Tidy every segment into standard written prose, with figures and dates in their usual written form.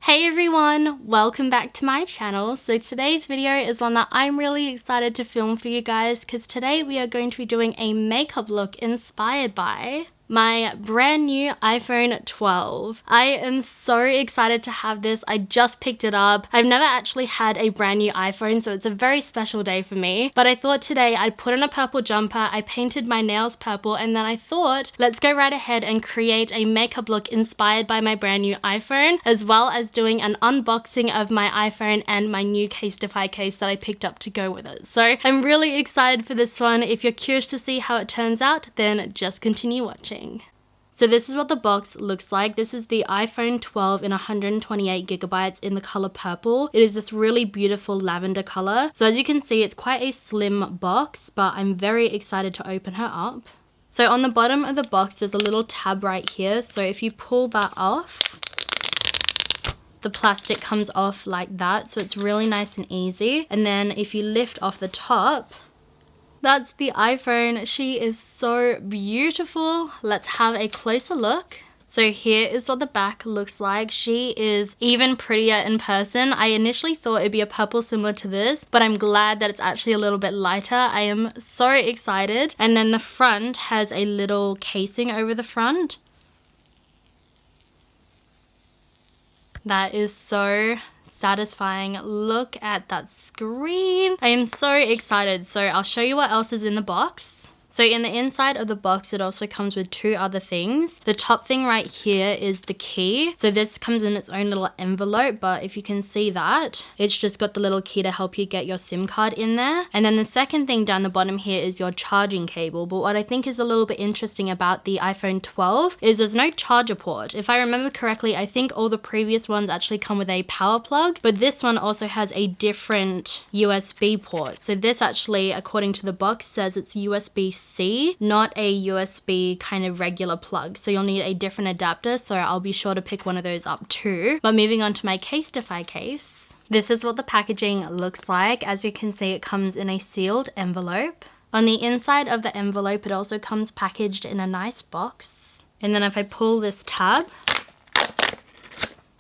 Hey everyone, welcome back to my channel. So today's video is one that I'm really excited to film for you guys because today we are going to be doing a makeup look inspired by my brand new iPhone 12. I am so excited to have this. I just picked it up. I've never actually had a brand new iPhone, so it's a very special day for me. But I thought today I'd put on a purple jumper, I painted my nails purple, and then I thought, let's go right ahead and create a makeup look inspired by my brand new iPhone, as well as doing an unboxing of my iPhone and my new Casetify case that I picked up to go with it. So I'm really excited for this one. If you're curious to see how it turns out, then just continue watching. So this is what the box looks like. This is the iPhone 12 in 128 gigabytes in the color purple. It is this really beautiful lavender color. So as you can see, it's quite a slim box, but I'm very excited to open her up. So on the bottom of the box, there's a little tab right here. So if you pull that off, the plastic comes off like that. So it's really nice and easy. And then if you lift off the top, that's the iPhone. She is so beautiful. Let's have a closer look. So here is what the back looks like. She is even prettier in person. I initially thought it'd be a purple similar to this, but I'm glad that it's actually a little bit lighter. I am so excited. And then the front has a little casing over the front. That is so satisfying. Look at that screen. I am so excited. So I'll show you what else is in the box. So in the inside of the box, it also comes with two other things. The top thing right here is the key. So this comes in its own little envelope, but if you can see that, it's just got the little key to help you get your SIM card in there. And then the second thing down the bottom here is your charging cable. But what I think is a little bit interesting about the iPhone 12 is there's no charger port. If I remember correctly, I think all the previous ones actually come with a power plug, but this one also has a different USB port. So this actually, according to the box, says it's USB-C, not a USB kind of regular plug. So you'll need a different adapter. So I'll be sure to pick one of those up too. But moving on to my Casetify case, this is what the packaging looks like. As you can see, it comes in a sealed envelope. On the inside of the envelope, it also comes packaged in a nice box. And then if I pull this tab,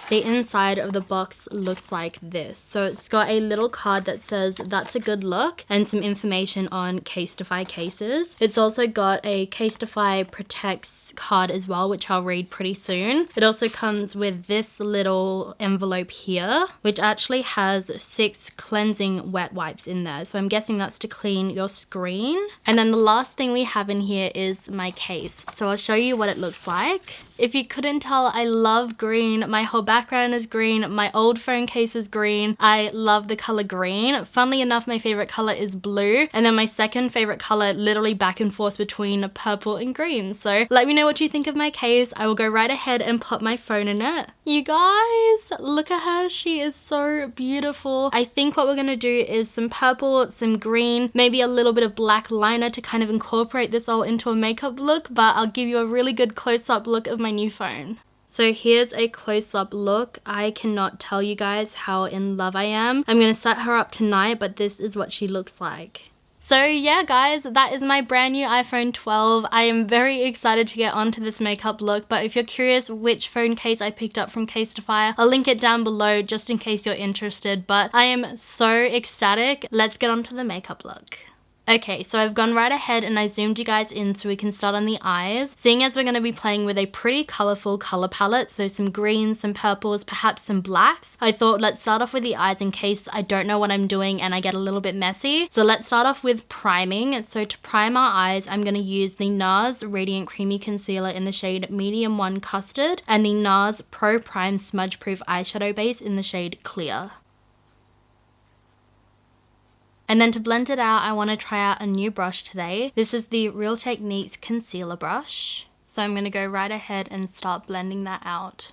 the inside of the box looks like this. So it's got a little card that says that's a good look and some information on Casetify cases. It's also got a Casetify Protects card as well, which I'll read pretty soon. It also comes with this little envelope here, which actually has 6 cleansing wet wipes in there. So I'm guessing that's to clean your screen. And then the last thing we have in here is my case. So I'll show you what it looks like. If you couldn't tell, I love green. My whole background is green. My old phone case was green. I love the color green. Funnily enough, my favorite color is blue. And then my second favorite color, literally back and forth between purple and green. So let me know what you think of my case. I will go right ahead and put my phone in it. You guys, look at her. She is so beautiful. I think what we're gonna do is some purple, some green, maybe a little bit of black liner to kind of incorporate this all into a makeup look, but I'll give you a really good close-up look of my new phone. So here's a close-up look. I cannot tell you guys how in love I am. I'm gonna set her up tonight, but this is what she looks like. So yeah guys, that is my brand new iPhone 12. I am very excited to get onto this makeup look, but if you're curious which phone case I picked up from Casetify, I'll link it down below just in case you're interested, but I am so ecstatic. Let's get onto the makeup look. Okay, so I've gone right ahead and I zoomed you guys in so we can start on the eyes. Seeing as we're going to be playing with a pretty colorful color palette, so some greens, some purples, perhaps some blacks, I thought let's start off with the eyes in case I don't know what I'm doing and I get a little bit messy. So let's start off with priming. So to prime our eyes, I'm going to use the NARS Radiant Creamy Concealer in the shade Medium 1 Custard and the NARS Pro Prime Smudge Proof Eyeshadow Base in the shade Clear. And then to blend it out, I want to try out a new brush today. This is the Real Techniques Concealer Brush. So I'm going to go right ahead and start blending that out.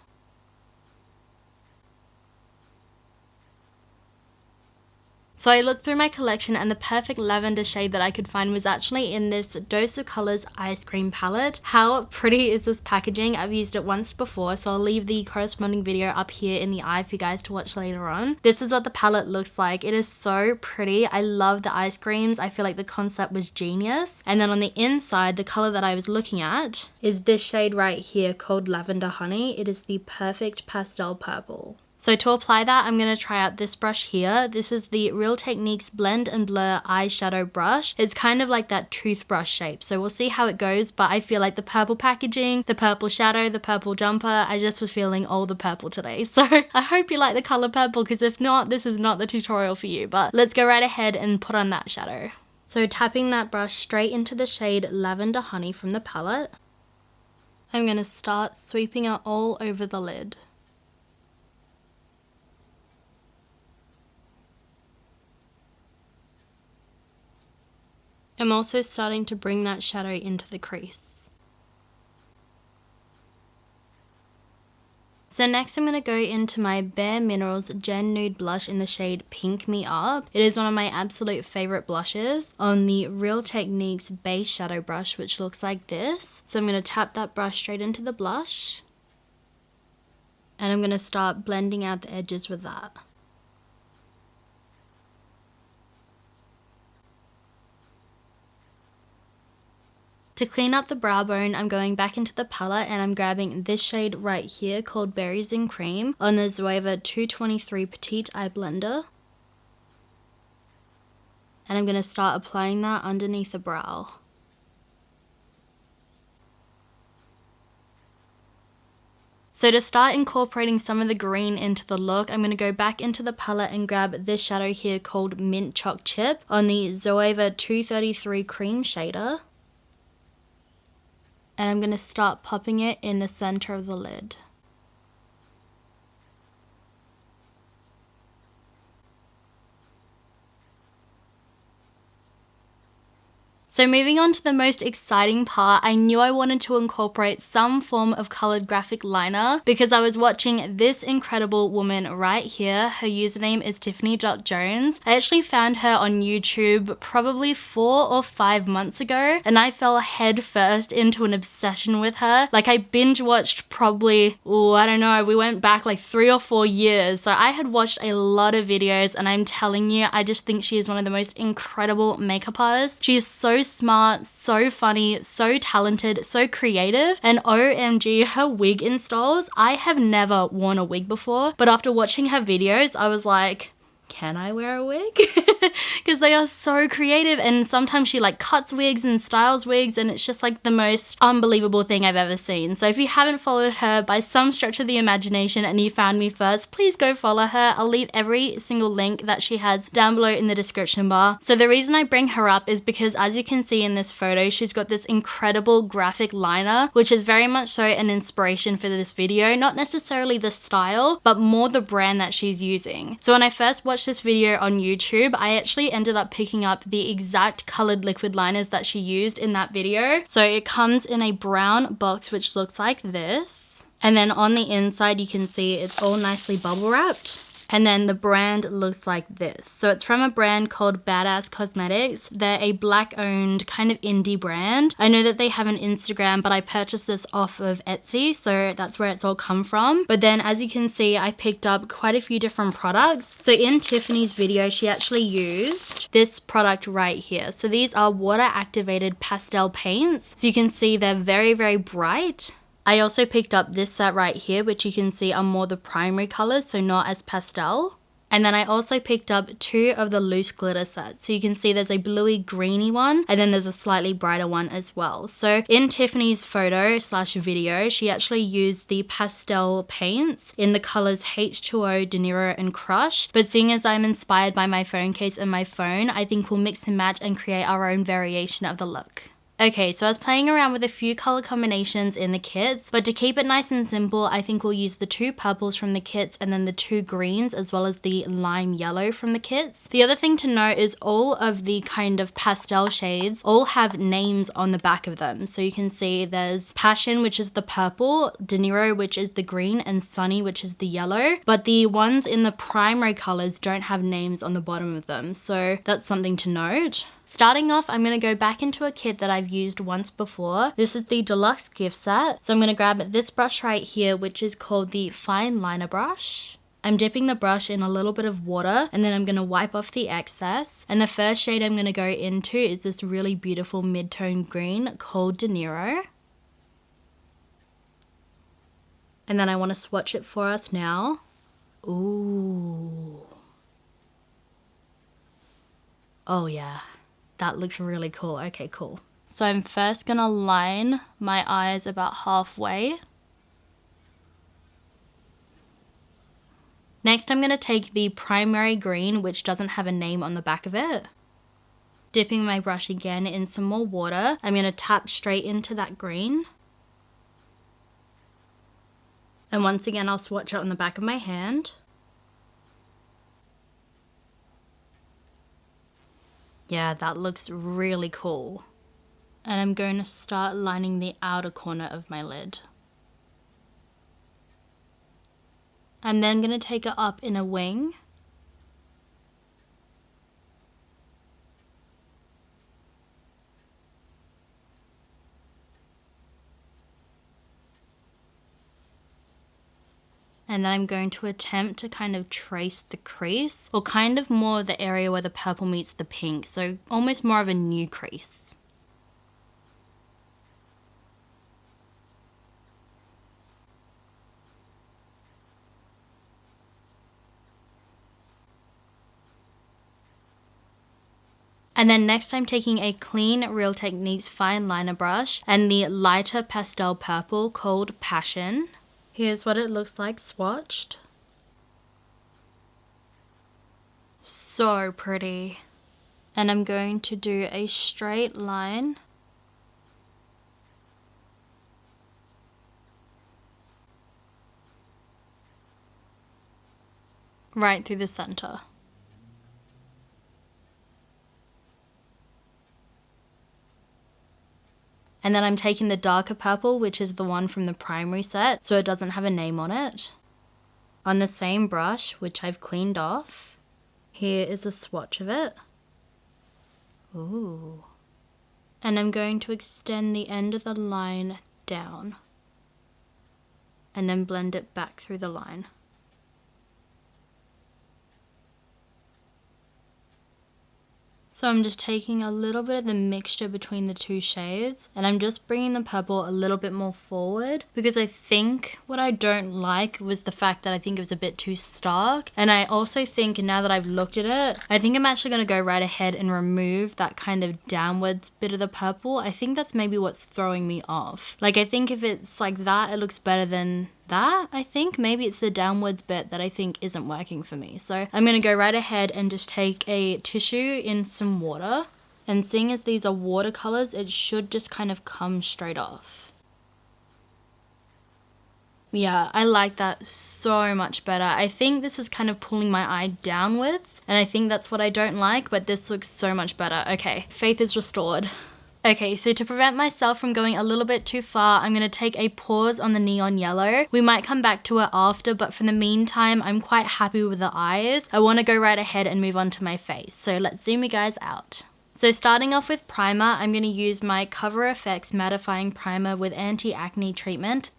So I looked through my collection and the perfect lavender shade that I could find was actually in this Dose of Colors Eyescream palette. How pretty is this packaging? I've used it once before, so I'll leave the corresponding video up here in the eye for you guys to watch later on. This is what the palette looks like. It is so pretty. I love the ice creams. I feel like the concept was genius. And then on the inside, the color that I was looking at is this shade right here called Lavender Honey. It is the perfect pastel purple. So to apply that, I'm going to try out this brush here. This is the Real Techniques Blend and Blur Eyeshadow Brush. It's kind of like that toothbrush shape. So we'll see how it goes, but I feel like the purple packaging, the purple shadow, the purple jumper, I just was feeling all the purple today. So I hope you like the color purple, because if not, this is not the tutorial for you. But let's go right ahead and put on that shadow. So tapping that brush straight into the shade Lavender Honey from the palette, I'm going to start sweeping it all over the lid. I'm also starting to bring that shadow into the crease. So next I'm going to go into my Bare Minerals Gen Nude blush in the shade Pink Me Up. It is one of my absolute favorite blushes on the Real Techniques base shadow brush, which looks like this. So I'm going to tap that brush straight into the blush, and I'm going to start blending out the edges with that. To clean up the brow bone, I'm going back into the palette and I'm grabbing this shade right here called Berries in Cream on the Zoeva 223 Petite Eye Blender. And I'm going to start applying that underneath the brow. So to start incorporating some of the green into the look, I'm going to go back into the palette and grab this shadow here called Mint Chalk Chip on the Zoeva 233 Cream Shader. And I'm going to start popping it in the center of the lid. So moving on to the most exciting part, I knew I wanted to incorporate some form of colored graphic liner because I was watching this incredible woman right here. Her username is Tiffany.Jones. I actually found her on YouTube probably 4 or 5 months ago, and I fell head first into an obsession with her. Like, I binge watched probably, I don't know, we went back like 3 or 4 years. So I had watched a lot of videos, and I'm telling you, I just think she is one of the most incredible makeup artists. She is so smart, so funny, so talented, so creative, and OMG, her wig installs. I have never worn a wig before, but after watching her videos, I was like, can I wear a wig? Because they are so creative, and sometimes she like cuts wigs and styles wigs, and it's just like the most unbelievable thing I've ever seen. So if you haven't followed her by some stretch of the imagination and you found me first, please go follow her. I'll leave every single link that she has down below in the description bar. So the reason I bring her up is because, as you can see in this photo, she's got this incredible graphic liner, which is very much so an inspiration for this video. Not necessarily the style, but more the brand that she's using. So when I first watched this video on YouTube, I actually ended up picking up the exact colored liquid liners that she used in that video. So it comes in a brown box, which looks like this. And then on the inside, you can see it's all nicely bubble wrapped. And then the brand looks like this. So it's from a brand called Badass Cosmetics. They're a black owned kind of indie brand. I know that they have an Instagram, but I purchased this off of Etsy, so that's where it's all come from. But then as you can see, I picked up quite a few different products. So in Tiffany's video, she actually used this product right here. So these are water activated pastel paints. So you can see they're very, very bright. I also picked up this set right here, which you can see are more the primary colors, so not as pastel. And then I also picked up 2 of the loose glitter sets. So you can see there's a bluey greeny one, and then there's a slightly brighter one as well. So in Tiffany's photo / video, she actually used the pastel paints in the colors H2O, De Niro, and Crush. But seeing as I'm inspired by my phone case and my phone, I think we'll mix and match and create our own variation of the look. Okay, so I was playing around with a few color combinations in the kits, but to keep it nice and simple, I think we'll use the 2 purples from the kits and then the 2 greens, as well as the lime yellow from the kits. The other thing to note is all of the kind of pastel shades all have names on the back of them. So you can see there's Passion, which is the purple, De Niro, which is the green, and Sunny, which is the yellow. But the ones in the primary colors don't have names on the bottom of them, so that's something to note. Starting off, I'm going to go back into a kit that I've used once before. This is the deluxe gift set. So I'm going to grab this brush right here, which is called the Fine Liner Brush. I'm dipping the brush in a little bit of water, and then I'm going to wipe off the excess. And the first shade I'm going to go into is this really beautiful mid-tone green called De Niro. And then I want to swatch it for us now. Ooh, Oh yeah, that looks really cool. Okay, cool. So I'm first gonna line my eyes about halfway. Next, I'm gonna take the primary green, which doesn't have a name on the back of it. Dipping my brush again in some more water, I'm gonna tap straight into that green. And once again, I'll swatch it on the back of my hand. Yeah, that looks really cool. And I'm going to start lining the outer corner of my lid. I'm then going to take it up in a wing. And then I'm going to attempt to kind of trace the crease, or kind of more the area where the purple meets the pink, so almost more of a new crease. And then next I'm taking a clean Real Techniques fine liner brush and the lighter pastel purple called Passion. Here's what it looks like swatched. So pretty. And I'm going to do a straight line. Right through the center. And then I'm taking the darker purple, which is the one from the primary set, so it doesn't have a name on it. On the same brush, which I've cleaned off, here is a swatch of it. Ooh. And I'm going to extend the end of the line down and then blend it back through the line. So I'm just taking a little bit of the mixture between the two shades and I'm just bringing the purple a little bit more forward because I think what I don't like was the fact that I think it was a bit too stark, and I also think now that I've looked at it, I think I'm actually going to go right ahead and remove that kind of downwards bit of the purple. I think that's maybe what's throwing me off. Like, I think if it's like that, it looks better than that. I think maybe it's the downwards bit that I think isn't working for me. So I'm going to go right ahead and just take a tissue in some water, and seeing as these are watercolors, it should just kind of come straight off. Yeah, I like that so much better. I think this is kind of pulling my eye downwards, and I think that's what I don't like, but this looks so much better. Okay, faith is restored. Okay, so to prevent myself from going a little bit too far, I'm going to take a pause on the neon yellow. We might come back to it after, but for the meantime, I'm quite happy with the eyes. I want to go right ahead and move on to my face. So let's zoom you guys out. So starting off with primer, I'm going to use my Cover FX Mattifying Primer with Anti-Acne treatment.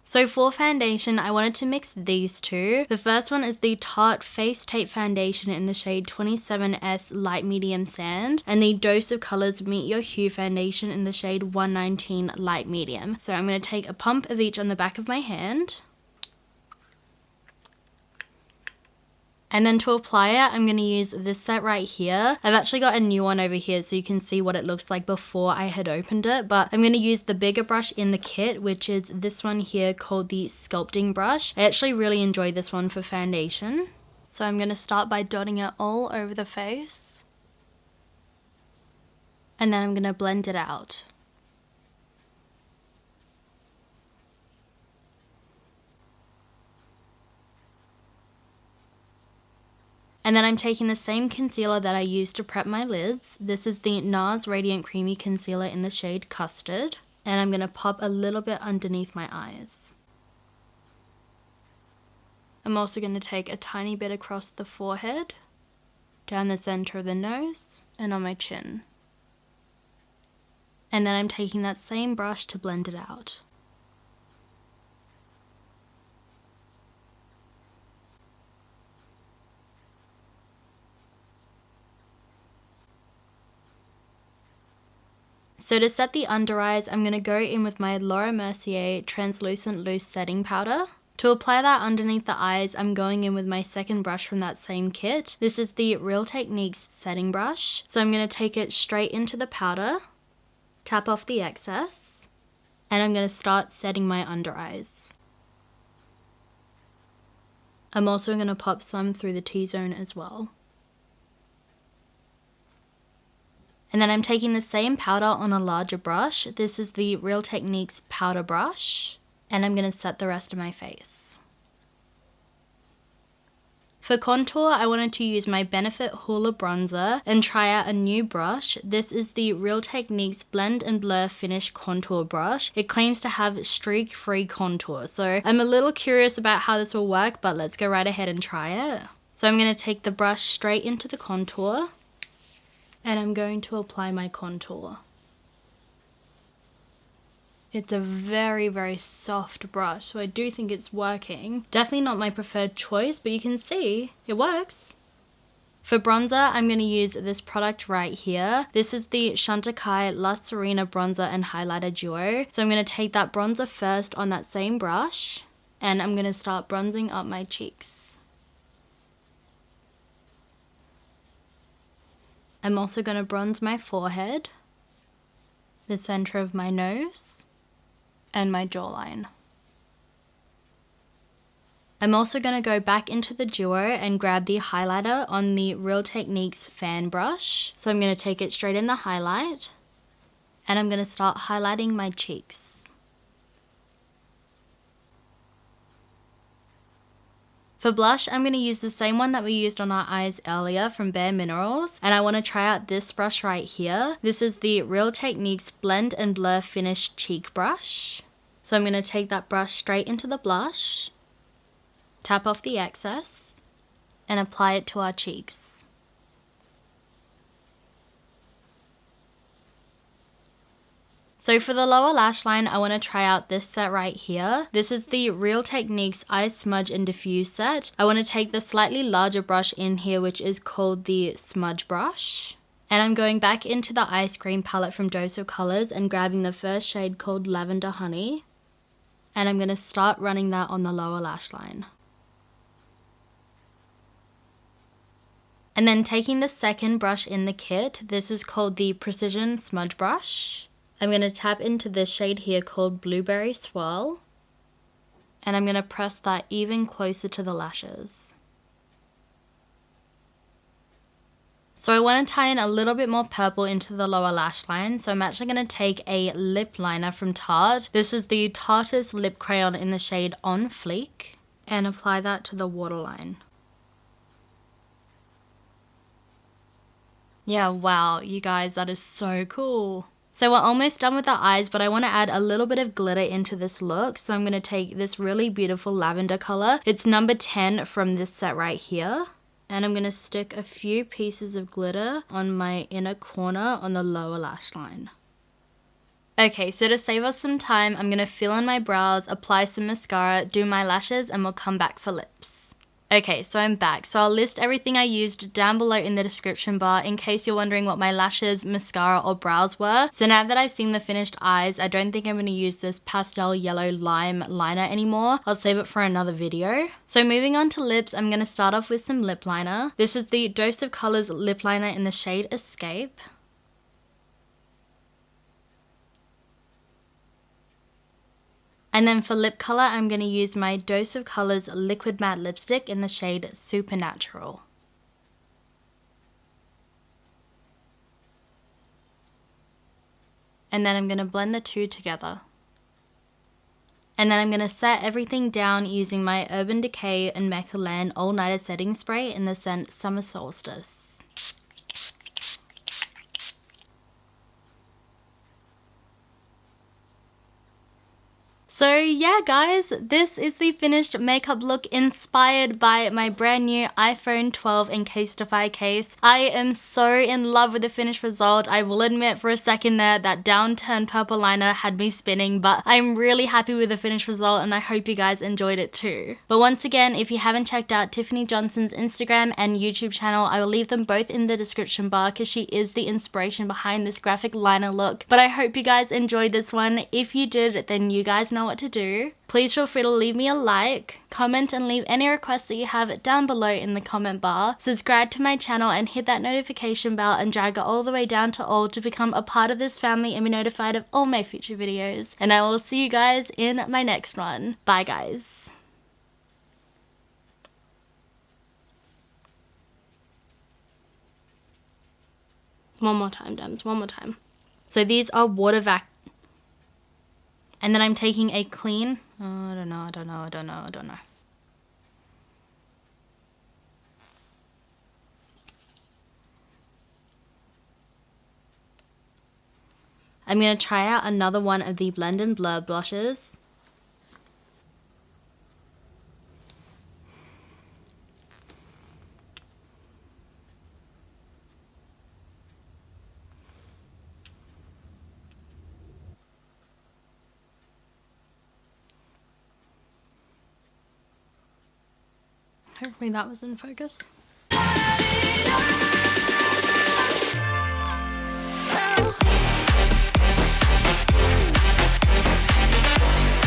So for foundation, I wanted to mix these two. The first one is the Tarte Face Tape Foundation in the shade 27S Light Medium Sand, and the Dose of Colors Meet Your Hue Foundation in the shade 119 Light Medium. So I'm going to take a pump of each on the back of my hand. And then to apply it, I'm going to use this set right here. I've actually got a new one over here so you can see what it looks like before I had opened it. But I'm going to use the bigger brush in the kit, which is this one here called the Sculpting Brush. I actually really enjoy this one for foundation. So I'm going to start by dotting it all over the face. And then I'm going to blend it out. And then I'm taking the same concealer that I used to prep my lids. This is the NARS Radiant Creamy Concealer in the shade Custard. And I'm going to pop a little bit underneath my eyes. I'm also going to take a tiny bit across the forehead, down the center of the nose, and on my chin. And then I'm taking that same brush to blend it out. So to set the under eyes, I'm going to go in with my Laura Mercier Translucent Loose Setting Powder. To apply that underneath the eyes, I'm going in with my second brush from that same kit. This is the Real Techniques setting brush. So I'm going to take it straight into the powder, tap off the excess, and I'm going to start setting my under eyes. I'm also going to pop some through the T-zone as well. And then I'm taking the same powder on a larger brush. This is the Real Techniques powder brush. And I'm going to set the rest of my face. For contour, I wanted to use my Benefit Hoola bronzer and try out a new brush. This is the Real Techniques Blend and Blur Finish Contour Brush. It claims to have streak-free contour. So I'm a little curious about how this will work, but let's go right ahead and try it. So I'm going to take the brush straight into the contour. And I'm going to apply my contour. It's a very, very soft brush, so I do think it's working. Definitely not my preferred choice, but you can see it works. For bronzer, I'm going to use this product right here. This is the Chantecaille La Serena Bronzer and Highlighter Duo. So I'm going to take that bronzer first on that same brush, and I'm going to start bronzing up my cheeks. I'm also going to bronze my forehead, the center of my nose, and my jawline. I'm also going to go back into the duo and grab the highlighter on the Real Techniques fan brush. So I'm going to take it straight in the highlight, and I'm going to start highlighting my cheeks. For blush, I'm going to use the same one that we used on our eyes earlier from Bare Minerals, and I want to try out this brush right here. This is the Real Techniques Blend and Blur Finish Cheek Brush. So I'm going to take that brush straight into the blush, tap off the excess, and apply it to our cheeks. So for the lower lash line, I want to try out this set right here. This is the Real Techniques Eye Smudge and Diffuse set. I want to take the slightly larger brush in here, which is called the Smudge brush. And I'm going back into the Eyescream palette from Dose of Colors and grabbing the first shade called Lavender Honey. And I'm going to start running that on the lower lash line. And then taking the second brush in the kit, this is called the Precision Smudge brush. I'm going to tap into this shade here called Blueberry Swirl, and I'm going to press that even closer to the lashes. So I want to tie in a little bit more purple into the lower lash line, so I'm actually going to take a lip liner from Tarte. This is the Tarteist Lip Crayon in the shade On Fleek, and apply that to the waterline. Yeah, wow, you guys, that is so cool. So we're almost done with the eyes, but I want to add a little bit of glitter into this look. So I'm going to take this really beautiful lavender color. It's number 10 from this set right here. And I'm going to stick a few pieces of glitter on my inner corner on the lower lash line. Okay, so to save us some time, I'm going to fill in my brows, apply some mascara, do my lashes, and we'll come back for lips. Okay, so I'm back. So I'll list everything I used down below in the description bar in case you're wondering what my lashes, mascara, or brows were. So now that I've seen the finished eyes, I don't think I'm going to use this pastel yellow lime liner anymore. I'll save it for another video. So moving on to lips, I'm going to start off with some lip liner. This is the Dose of Colors lip liner in the shade Escape. And then for lip color, I'm going to use my Dose of Colors Liquid Matte Lipstick in the shade Supernatural. And then I'm going to blend the two together. And then I'm going to set everything down using my Urban Decay and Mecca All Nighter Setting Spray in the scent Summer Solstice. So yeah guys, this is the finished makeup look inspired by my brand new iPhone 12 and Casetify case. I am so in love with the finished result. I will admit for a second there that downturned purple liner had me spinning, but I'm really happy with the finished result and I hope you guys enjoyed it too. But once again, if you haven't checked out Tiffany Johnson's Instagram and YouTube channel, I will leave them both in the description bar because she is the inspiration behind this graphic liner look. But I hope you guys enjoyed this one. If you did, then you guys know what to do. Please feel free to leave me a like, comment, and leave any requests that you have down below in the comment bar. Subscribe to my channel and hit that notification bell and drag it all the way down to all to become a part of this family and be notified of all my future videos. And I will see you guys in my next one. Bye guys. One more time, Dems, one more time. So these are water vac, and then I'm taking a clean, I don't know. I'm gonna try out another one of the Blend and Blur blushes. Hopefully that was in focus.